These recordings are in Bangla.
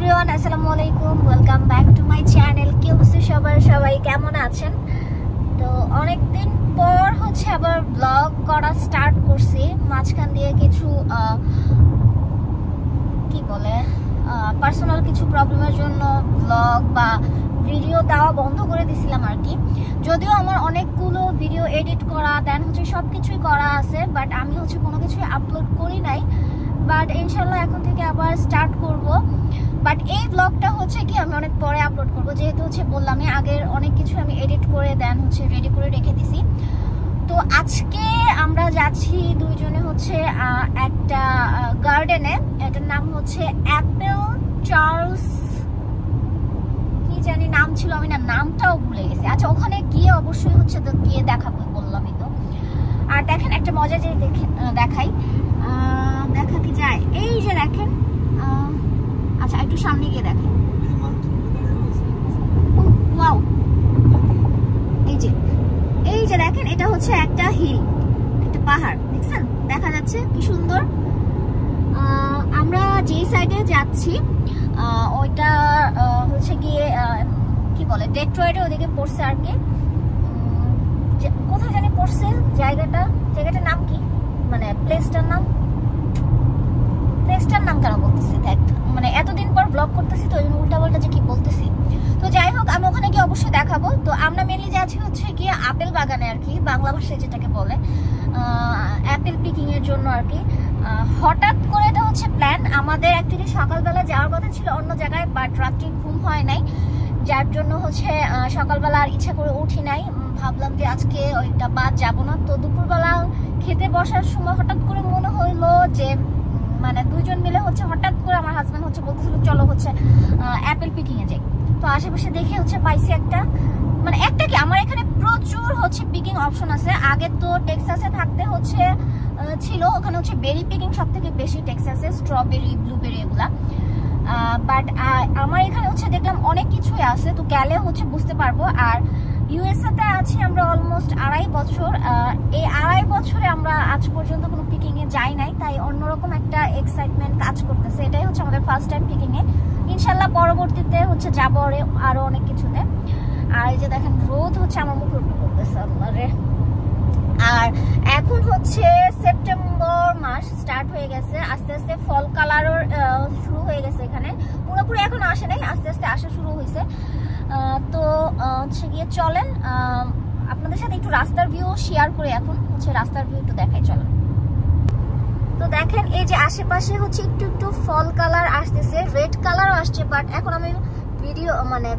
এভরিওয়ান, আসসালামু আলাইকুম। Welcome back to my channel. কি অবস্থা সবাই কেমন আছেন? তো অনেকদিন পর আবার ব্লগ করা স্টার্ট করছি। মাঝখান দিয়ে কিছু কি বলে পার্সোনাল কিছু প্রবলেমের জন্য ব্লগ বা ভিডিও দেওয়া বন্ধ করে দিছিলাম আর কি। যদিও আমার অনেকগুলো ভিডিও এডিট করা দেন সবকিছুই করা আছে, বাট আমি কোনো কিছুই আপলোড করি নাই। বাট ইনশাল্লাহ এখন থেকে আবার স্টার্ট করব। বাট এই ব্লগটা কি আমি অনেক পরে আপলোড করব, যেহেতু বললাম আগের অনেক কিছু আমি এডিট করে দেন রেডি করে রেখে দিছি। তো আজকে আমরা যাচ্ছি দুইজনে একটা গার্ডেনে। এটার নাম অ্যাপেল চার্লস, কি জানি নাম ছিল, আমি না নামটাও ভুলে গেছি। আচ্ছা, ওখানে গিয়ে অবশ্যই তো গিয়ে দেখাবো, বললামই তো। আর দেখেন একটা মজা যে দেখাই, দেখা কি যায়, এই যে দেখেন। আচ্ছা, একটু সামনে গিয়ে দেখেন। ওয়াও, এই যে দেখেন, এটা একটা হিল, একটা পাহাড়, দেখছেন? দেখা যাচ্ছে কি সুন্দর। আমরা যেই সাইডে যাচ্ছি ওইটা গিয়ে কি বলে ডেট্রয়েটে ওদিকে পড়ছে আর কি। কোথায় জানি পড়ছে জায়গাটার নাম কি, মানে প্লেসটার নাম কেন বলতেছি, মানে এতদিন পর ব্লগ করতেছি তো উল্টাপাল্টা যে কি বলতেছি। তো যাই হোক, আমি ওখানে গিয়ে অবশ্যই দেখাবো। তো আমরা মেনলি যাচ্ছি গিয়ে আপেল বাগানে আর কি, বাংলা ভাষায় যেটাকে বলে অ্যাপেল পিকিং এর জন্য আর কি। হঠাৎ করে এটা প্ল্যান আমাদের। অ্যাকচুয়ালি সকালবেলা যাওয়ার কথা ছিল অন্য জায়গায়, বাট রাত্রি ঘুম হয় নাই, যার জন্য সকালবেলা আর ইচ্ছা করে উঠি নাই। ভাবলাম যে আজকে ওইটা বাদ যাবো না। তো দুপুরবেলা খেতে বসার সময় হঠাৎ করে মনে হইলো যে মানে দুইজন মিলে হঠাৎ করে আমার হাজবেন্ড বলতেছিল চলো অ্যাপেল পিকিং এ যাই। তো আশেপাশে দেখে পাইছি একটা, মানে একটা কি, আমার এখানে প্রচুর পিকিং অপশন আছে। আগে তো টেক্সাসে থাকতে ছিল, ওখানে বেরি পিকিং সব থেকে বেশি টেক্সাসে, স্ট্রবেরি, ব্লুবেরি এগুলা। বাট আমার এখানে দেখলাম অনেক কিছুই আছে, তো গেলে বুঝতে পারবো। আর ইউএসএ তে আছি আমরা অলমোস্ট 2.5 বছর। এই 2.5 বছরে আমরা আজ পর্যন্ত কোনো পিকিং এ যাই নাই, তাই অন্যরকম একটা এক্সাইটমেন্ট কাজ করতেছে। এটাই আমাদের ফার্স্ট টাইম পিকিং এ। ইনশাল্লাহ পরবর্তীতে যাবো আরো অনেক কিছুতে। আর এই যে দেখেন রোদ আমার মুখের উপর পড়তেছে, আল্লাহরে। আর এখন সেপ্টেম্বর মাস স্টার্ট হয়ে গেছে, আস্তে আস্তে ফল কালারও শুরু হয়ে গেছে। এখানে পুরোপুরি এখন আসে নাই, আস্তে আস্তে আসা শুরু হয়েছে। তো গিয়ে চলেন আপনাদের সাথে একটু রাস্তার ভিউ শেয়ার করে, এখন রাস্তার ভিউ একটু দেখাই, চলেন। তো দেখেন এই যে আশেপাশে একটু ফল কালার আসতেছে, রেড কালারও আসছে, বাট এখন আমি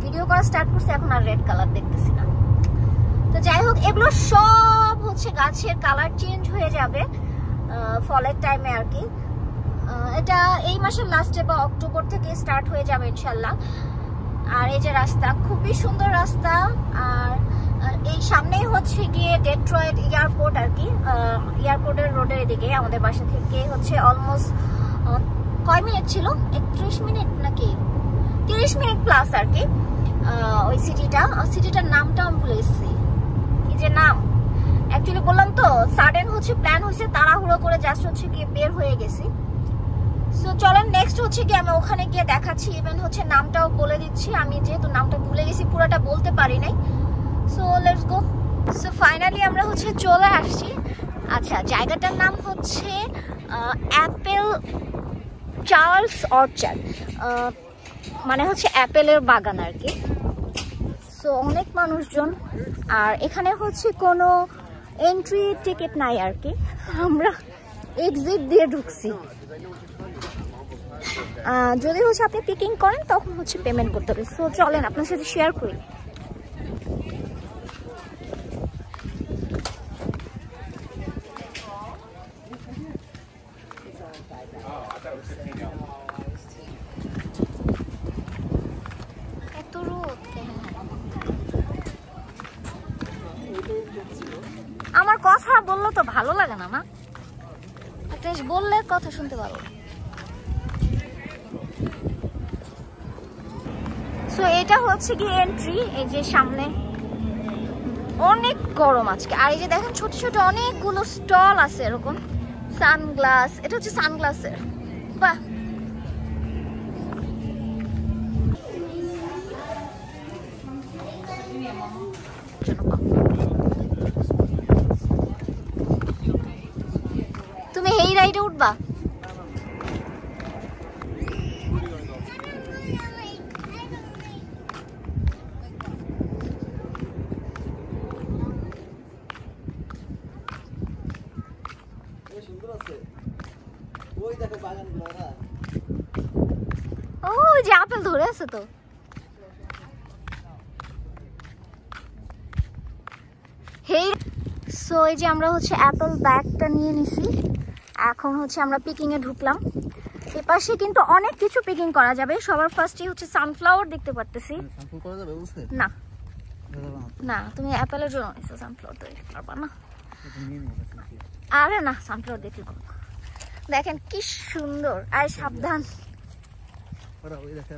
ভিডিও করা স্টার্ট করছি, এখন আর রেড কালার দেখতেছি না। তো যাই হোক, এগুলো সব গাছের কালার চেঞ্জ হয়ে যাবে ফলের টাইমে আর কি। এটা এই মাসের লাস্টে বা অক্টোবর থেকে স্টার্ট হয়ে যাবে ইনশাল্লাহ। আর এই যে রাস্তা, খুবই সুন্দর রাস্তা। আর এই সামনেই গিয়ে ডেট্রয়েট এয়ারপোর্ট আর কি। এয়ারপোর্টের রোডের এদিকে আমাদের বাসা থেকে অলমোস্ট কয় মিনিট ছিল, 31 মিনিট নাকি 30 মিনিট প্লাস আর কি। ওই সিটিটার নামটা আমি ভুলে গেছি, কি যে নাম। অ্যাকচুয়ালি বললাম তো সাডেন প্ল্যান হয়েছে, তাড়াহুড়ো করে জাস্ট গিয়ে বের হয়ে গেছি। সো চলেন নেক্সট গিয়ে আমি ওখানে গিয়ে দেখাচ্ছি, ইভেন নামটাও বলে দিচ্ছি। আমি যেহেতু নামটা ভুলে গেছি, পুরোটা বলতে পারি নাই। So let's go. So finally আমরা চলে আসছি। আচ্ছা, জায়গাটার নাম অ্যাপেল চার্লস অর্চার্ড, মানে অ্যাপেলের বাগান আর কি। সো অনেক মানুষজন, আর এখানে কোনো এন্ট্রি টিকিট নাই আর কি, আমরা এক্সিট দিয়ে ঢুকছি। যদি আপনি পিকিং করেন তখন পেমেন্ট করতে হবে। সো চলেন আপনার সাথে শেয়ার করি। আমার কথা বললে তো ভালো লাগে না, না একটা বললে কথা শুনতে ভালো। সো এটা গিয়ে এন্ট্রি। এই যে সামনে অনেক গরম আজকে। আর এই যে দেখেন ছোট ছোট অনেকগুলো স্টল আছে এরকম, সানগ্লাস, এটা সানগ্লাসের। বাহ, জন্য কম। তুমি এই রাইডে উঠবা? ও যে আপেল ধরে আছে তো। হেই সো এই যে আমরা হচ্ছে অ্যাপেল ব্যাগটা নিয়ে নিছি, এখন হচ্ছে আমরা পিকিং এ ঢুকলাম। এপাশে কিন্তু অনেক কিছু পিকিং করা যাবে। সবার ফার্স্টে হচ্ছে সানফ্লাওয়ার দেখতে পারতেছি। না না, তুমি অ্যাপেলের জন্য নিছো, সানফ্লাওয়ার তো পারবা না। আরে না, সানফ্লাওয়ার দেখে দেখেন কি সুন্দর। আর সাবধান,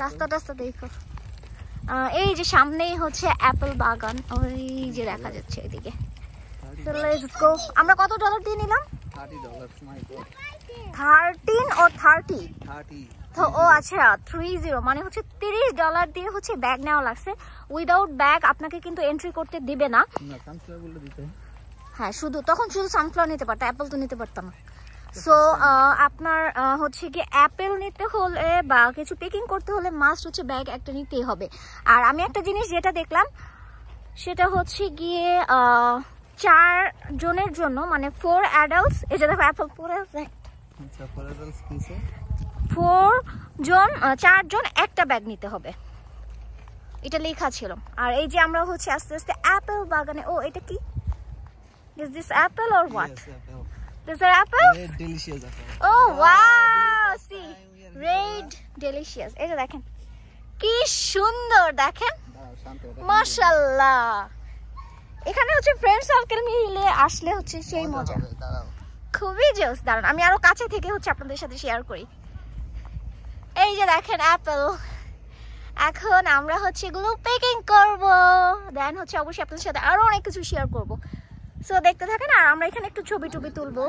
রাস্তা টাস্তা দেখো। এই যে সামনেই হচ্ছে অ্যাপেল বাগান, ওই যে দেখা যাচ্ছে এদিকে। So let's go. আমরা কত ডলার দিয়ে নিলাম? $30 13 ও 30 তো ও আচ্ছা 30 মানে হচ্ছে $30 দিয়ে হচ্ছে ব্যাগ নেওয়া লাগছে। উইদাউট ব্যাগ আপনাকে কিন্তু এন্ট্রি করতে দিবে না। হ্যাঁ, তখন শুধু সানফ্লাওয়ার নিতে পারতাম, অ্যাপেল তো নিতে পারতাম না। সো আপনার হচ্ছে কি অ্যাপেল নিতে হলে বা কিছু পেকিং করতে হলে মাস্ট হচ্ছে ব্যাগ একটা নিতেই হবে। আর আমি একটা জিনিস যেটা দেখলাম সেটা হচ্ছে গিয়ে 4 জনের জন্য, মানে 4 অ্যাডাল্টস, এই যে দেখো অ্যাপেল পরে আছে। আচ্ছা 4 অ্যাডাল্টস কিসে? 4 জন 4 জন একটা ব্যাগ নিতে হবে, এটা লেখা ছিল। আর এই যে আমরা হচ্ছে আস্তে আস্তে অ্যাপেল বাগানে। ও এটা কি? Is this Apple or what? This is apple? Red delicious apple. Oh wow! See, red delicious. এই যে দেখেন কি সুন্দর, দেখেন মাশাআল্লাহ। এখানে হচ্ছে ফ্রেন্ড সার্কেল মিলে আসলে হচ্ছে সেই মজা, খুবই জোস। দাঁড়ান আমি আরো কাছে থেকে হচ্ছে আপনাদের সাথে শেয়ার করি। এই যে দেখেন অ্যাপেল, এখন আমরা হচ্ছে এগুলো পেকিং করব, দেন হচ্ছে অবশ্যই আপনাদের সাথে আরো অনেক কিছু শেয়ার করব। সো দেখতে থাকেন, আর আমরা এখানে একটু ছবি টবি তুলবো।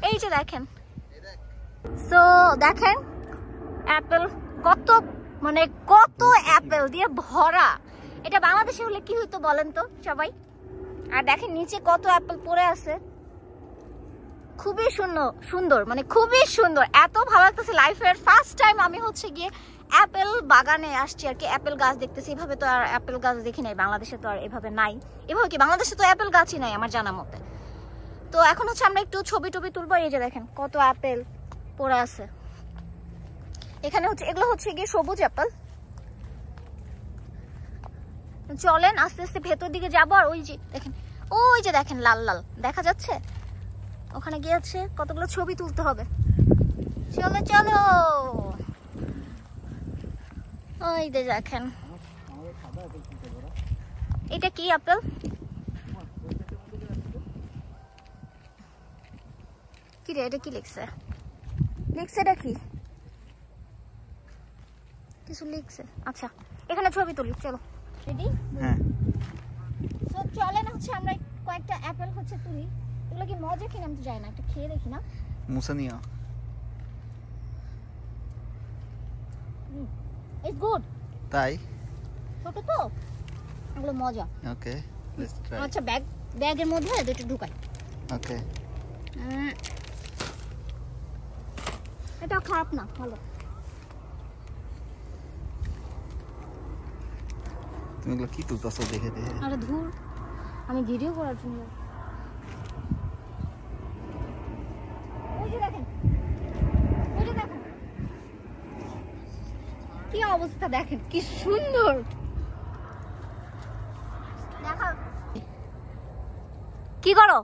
এই যে দেখেন, সো দেখেন অ্যাপেল কত, মানে কত অ্যাপেল দিয়ে ভরা। এটা বাংলাদেশে হলে কি হইতো বলেন তো সবাই। আর দেখেন নিচে কত অ্যাপেল পড়ে আছে, খুবই সুন্দর, মানে খুবই সুন্দর। এত ভালো লাগতেছে, লাইফের ফার্স্ট টাইম আমি হচ্ছে গিয়ে অ্যাপেল বাগানে আসছি আর কি, অ্যাপেল গাছ দেখতেছি। এভাবে তো আর অ্যাপেল গাছ দেখি নাই, বাংলাদেশে তো আর এভাবে নাই। এভাবে কি বাংলাদেশে তো অ্যাপেল গাছই নাই আমার জানা মতে। তো এখন হচ্ছে আমরা একটু ছবি টবি তুলবো। এই যে দেখেন কত অ্যাপেল পড়ে আছে এখানে। হচ্ছে এগুলো হচ্ছে গিয়ে সবুজ অ্যাপেল। চলেন আস্তে আস্তে ভেতর দিকে যাবো। আর ওই যে দেখেন, ওই যে দেখেন লাল লাল দেখা যাচ্ছে, ওখানে গিয়েছে কতগুলো ছবি তুলতে হবে। চলো চলো, ওই যে দেখেন এটা কি আপেল? কি রে, এটা কি লিখছে? এটা কি কিছু লিখছে? আচ্ছা এখানে ছবি তুলি, চলো। রেডি? হ্যাঁ। সো চলেন হচ্ছে আমরা কয়েকটা অ্যাপেল হচ্ছে তুলি। এগুলো কি মজা কিনা আমি তো জানি না, একটা খেয়ে দেখি না। মুসানিয়া ইটস গুড। তাই? ছোট তো এগুলো মজা। Okay let's try. আচ্ছা ব্যাগের মধ্যে দুটো ঢুকাই। ওকে। এটা খারাপ না, ভালো। তুমি এগুলো কি তুলতাছো দেখে দেখে? আরে ধুর, আমি ভিডিও করার জন্য। ওই যে দেখেন, ওই যে দেখেন কি অবস্থা, দেখেন কি সুন্দর। দেখো কি করো,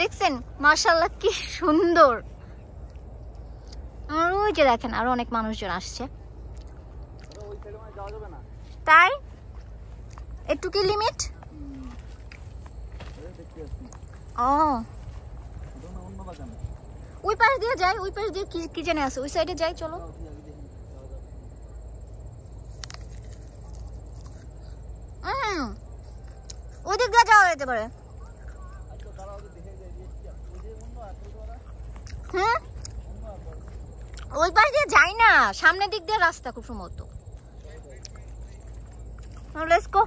দেখছেন মাশাআল্লাহ কি সুন্দর। আর ওই যে দেখেন আরো অনেক মানুষজন আসছে। তাই একটু কি লিমিট? ও ওই পাশ দিয়ে যাই, ওই পাশ দিয়ে কি জানে আছে, ওই সাইডে যাই চলো। ওই দিক দিয়ে যাওয়া যেতে পারে। হুম, ওই পাশ দিয়ে যাই না, সামনের দিক দিয়ে রাস্তা খুব সম্ভবত। Let's go.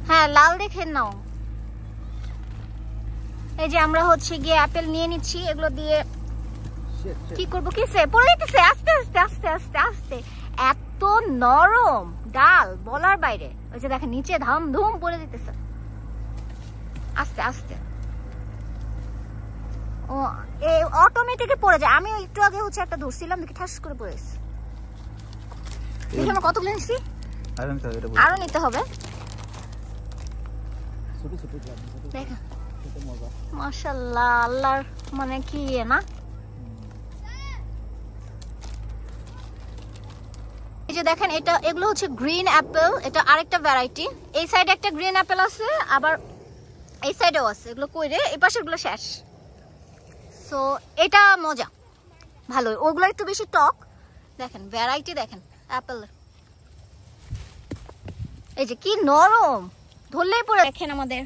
হ্যাঁ লাল দেখে নাও। এই যে আমরা হচ্ছে গিয়ে আপেল নিয়ে নিচ্ছি, এগুলো দিয়ে কি করবো? কিসে পড়ে যেতেছে, আস্তে আস্তে আস্তে আস্তে আস্তে, এত নরম ডাল বলার বাইরে। ওই যে দেখেন নিচে ধাম ধুম পড়ে যেতেছে, আস্তে আস্তে। ও অটোমেটিক পড়ে যায়। আমি একটু আগে হচ্ছে একটা ধরছিলাম, দেখি ঠাস করে পড়েছে। দেখি আমরা কতগুলো নিচ্ছি, আরো নিতে হবে। দেখেন মাশাআল্লাহ, আল্লাহর মানে কি না। এই যে দেখেন এটা, এগুলো হচ্ছে গ্রিন অ্যাপেল, এটা আরেকটা ভ্যারাইটি। এই সাইডে একটা গ্রিন অ্যাপেল আছে, আবার এই সাইডেও আছে। এগুলো কইরে এই পাশের গুলো শেষ। সো এটা মজা ভালো, ওগুলো একটু বেশি টক। দেখেন ভ্যারাইটি দেখেন অ্যাপেল, এই যে কি নরম, ধরলেই পড়ে। দেখেন আমাদের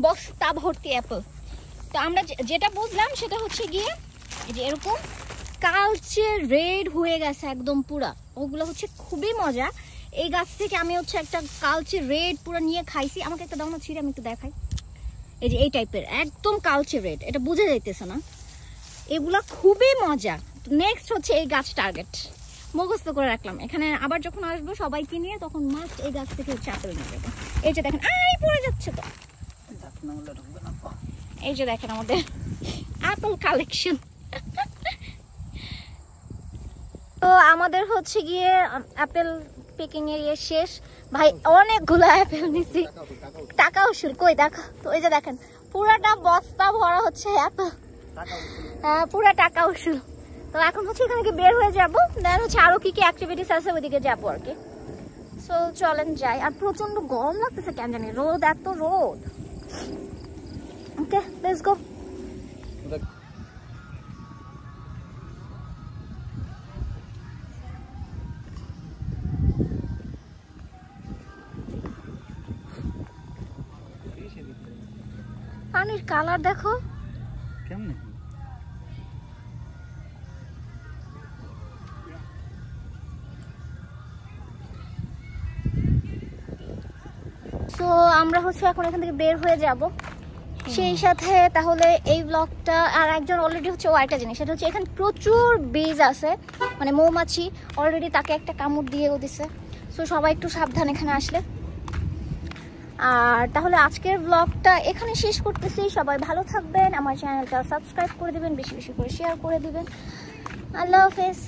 বস্তা ভর্তি অ্যাপেল। তো আমরা যেটা বুঝলাম সেটা হচ্ছে গিয়ে এই যে এরকম কালচে রেড হয়ে গেছে একদম পুরা, ওগুলো হচ্ছে খুবই মজা। এই গাছ থেকে আমি হচ্ছে একটা কালচে রেড পুরো নিয়ে খাইছি। আমাকে একটা দাও না ছিঁড়ে, আমি একটু দেখাই। এই যে এই টাইপের একদম কালচে রেড, এটা বুঝে যাইতেছে না, এগুলা খুবই মজা। নেক্সট হচ্ছে এই গাছ টার্গেট মুখস্থ করে রাখলাম। এখানে আবার যখন আসবো সবাইকে নিয়ে, তখন মাস্ট এই গাছ থেকে হচ্ছে আপেল নিয়ে যাবো। এই যে দেখেন আই পড়ে যাচ্ছে তো। এই যে দেখেন আমাদের আপেল কালেকশন। তো আমাদের হচ্ছে গিয়ে আপেল পিকিং এর ইয়ে শেষ। ভাই অনেকগুলো আপেল নিছি, টাকা উসুল কই দেখা। তো এই যে দেখেন পুরাটা বস্তা ভরা হচ্ছে আপেল, পুরা টাকা উসুল। তো এখন হচ্ছে এখান থেকে বের হয়ে যাবো, দেন হচ্ছে আরো কি কি অ্যাক্টিভিটিস আছে ওইদিকে যাবো আর কি। সো চলেন যাই। আর প্রচন্ড গরম লাগতেছে কেন জানি, রোদ, এত রোদ। Okay let's go. পানির কালার দেখো কেমন। তো আমরা হচ্ছে এখন এখান থেকে বের হয়ে যাব। সেই সাথে তাহলে এই ব্লগটা, আর একজন অলরেডি হচ্ছে আরেকটা জিনিস, সেটা হচ্ছে এখানে প্রচুর বীজ আছে, মানে মৌমাছি অলরেডি তাকে একটা কামড় দিয়েও দিছে। সো সবাই একটু সাবধান এখানে আসলে। আর তাহলে আজকের ব্লগটা এখানে শেষ করতেছি। সবাই ভালো থাকবেন, আমার চ্যানেলটা সাবস্ক্রাইব করে দিবেন, বেশি বেশি করে শেয়ার করে দিবেন। আল্লাহ হাফেজ।